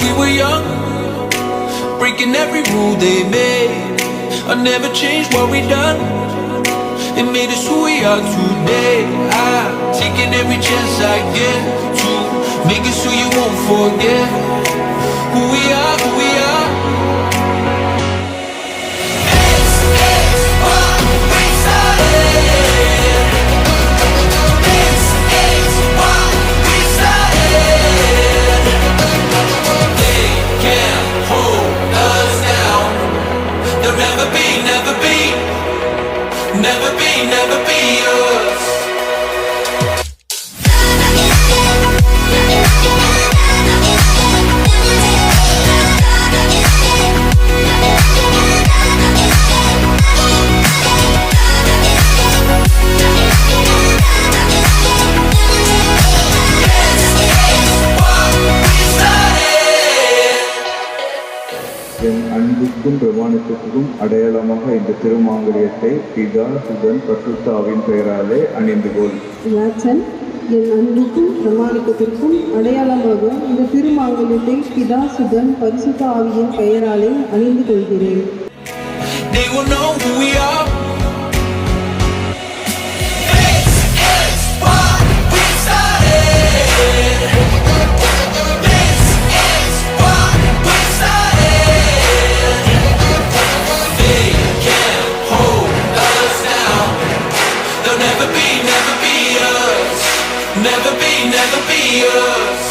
We were young, breaking every rule they made. I never changed what we done. It made us who we are today. I'm taking every chance I get to make it so you won't forget who we are, who we are. Never be yours. என் அன்புக்கும் பிரமாணத்துக்கும் அடையாளமாக இந்த திருமாங்கல்யத்தை பிதா சுதன் பரிசுத்த ஆவியின் பெயராலே அணிந்து கொள். யாச்சன், என் அன்புக்கும் பிரமாணிக்கத்திற்கும் அடையாளமாக இந்த திருமாங்கல்யத்தை பிதா சுதன் பரிசுத்த ஆவியின் பெயராலே அணிந்து கொள்கிறேன். They will know who we are. Never be yours.